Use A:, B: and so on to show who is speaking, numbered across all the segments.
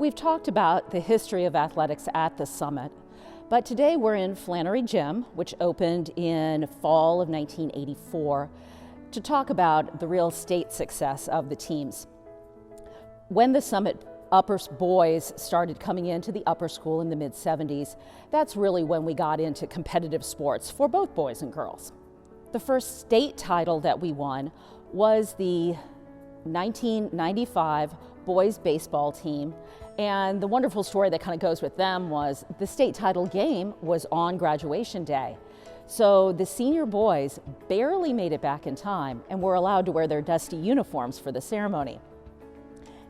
A: We've talked about the history of athletics at the Summit, but today we're in Flannery Gym, which opened in fall of 1984, to talk about the real state success of the teams. When the Summit upper boys started coming into the upper school in the mid-70s, that's really when we got into competitive sports for both boys and girls. The first state title that we won was the 1995 boys baseball team, and the wonderful story that kind of goes with them was the state title game was on graduation day. So the senior boys barely made it back in time and were allowed to wear their dusty uniforms for the ceremony.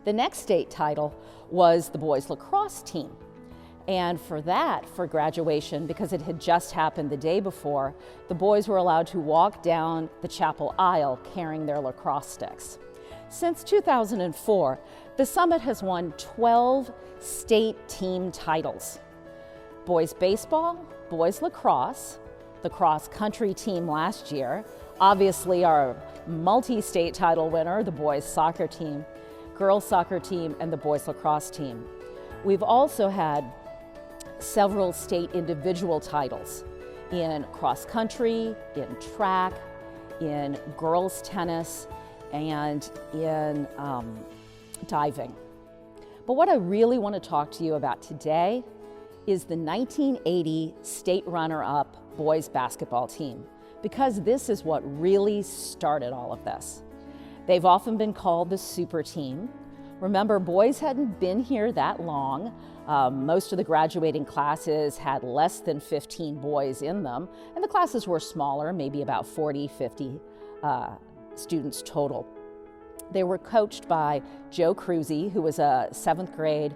A: The next state title was the boys lacrosse team. And for graduation, because it had just happened the day before, the boys were allowed to walk down the chapel aisle carrying their lacrosse sticks. Since 2004, the Summit has won 12 state team titles. Boys baseball, boys lacrosse, the cross country team last year, obviously our multi-state title winner, the boys soccer team, girls soccer team, and the boys lacrosse team. We've also had several state individual titles in cross country, in track, in girls tennis, and in diving. But what I really want to talk to you about today is the 1980 state runner-up boys basketball team, because this is what really started all of this. They've often been called the super team. Remember, boys hadn't been here that long. Most of the graduating classes had less than 15 boys in them, and the classes were smaller, maybe about 40, 50 students total. They were coached by Joe Cruzy, who was a 7th grade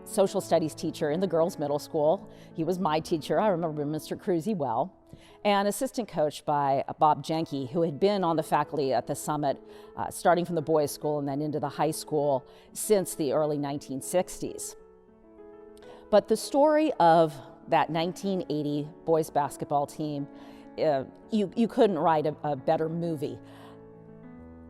A: social studies teacher in the girls' middle school. He was my teacher. I remember Mr. Cruzy well. And assistant coach by Bob Jenke, who had been on the faculty at the Summit, starting from the boys' school and then into the high school since the early 1960s. But the story of that 1980 boys basketball team, you couldn't write a better movie.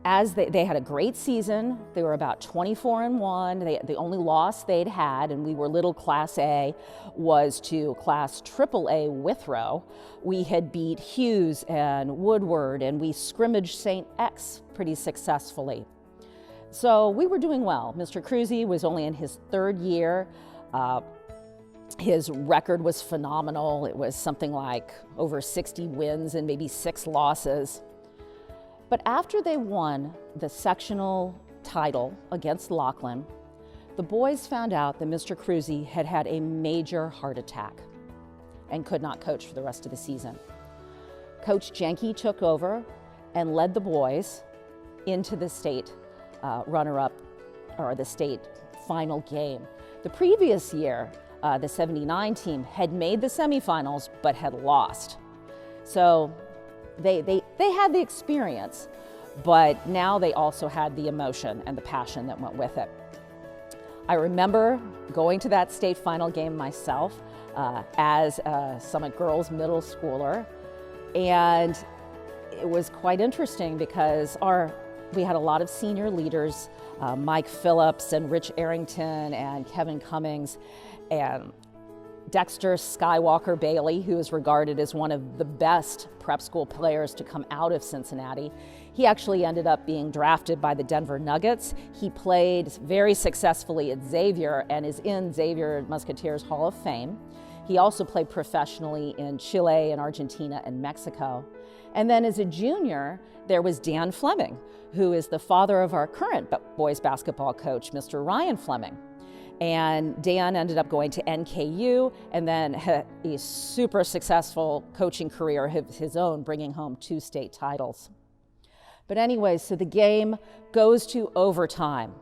A: As they had a great season. They were about 24-1. The only loss they'd had, and we were little Class A, was to Class AAA Withrow. We had beat Hughes and Woodward, and we scrimmaged St. X pretty successfully. So we were doing well. Mr. Cruzy was only in his 3rd year. His record was phenomenal. It was something like over 60 wins and maybe 6 losses. But after they won the sectional title against Laughlin, the boys found out that Mr. Cruzy had had a major heart attack and could not coach for the rest of the season. Coach Jenke took over and led the boys into the state runner-up, or the state final game. The previous year, the 79 team had made the semifinals but had lost. So they had the experience, but now they also had the emotion and the passion that went with it. I remember going to that state final game myself as a Summit Girls middle schooler, and it was quite interesting because we had a lot of senior leaders, Mike Phillips and Rich Arrington and Kevin Cummings, and Dexter Skywalker Bailey, who is regarded as one of the best prep school players to come out of Cincinnati. He actually ended up being drafted by the Denver Nuggets. He played very successfully at Xavier and is in Xavier Musketeers Hall of Fame. He also played professionally in Chile and Argentina and Mexico. And then as a junior, there was Dan Fleming, who is the father of our current boys basketball coach, Mr. Ryan Fleming. And Dan ended up going to NKU and then had a super successful coaching career of his own, bringing home 2 state titles. But anyway, so the game goes to overtime.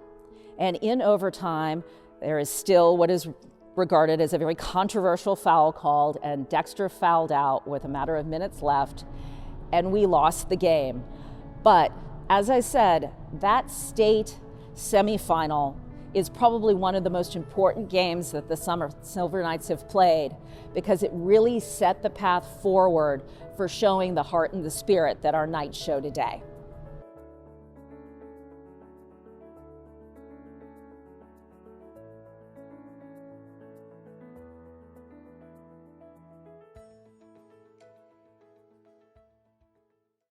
A: And in overtime, there is still what is regarded as a very controversial foul called, and Dexter fouled out with a matter of minutes left, and we lost the game. But as I said, that state semifinal is probably one of the most important games that the Silver Knights have played, because it really set the path forward for showing the heart and the spirit that our Knights show today.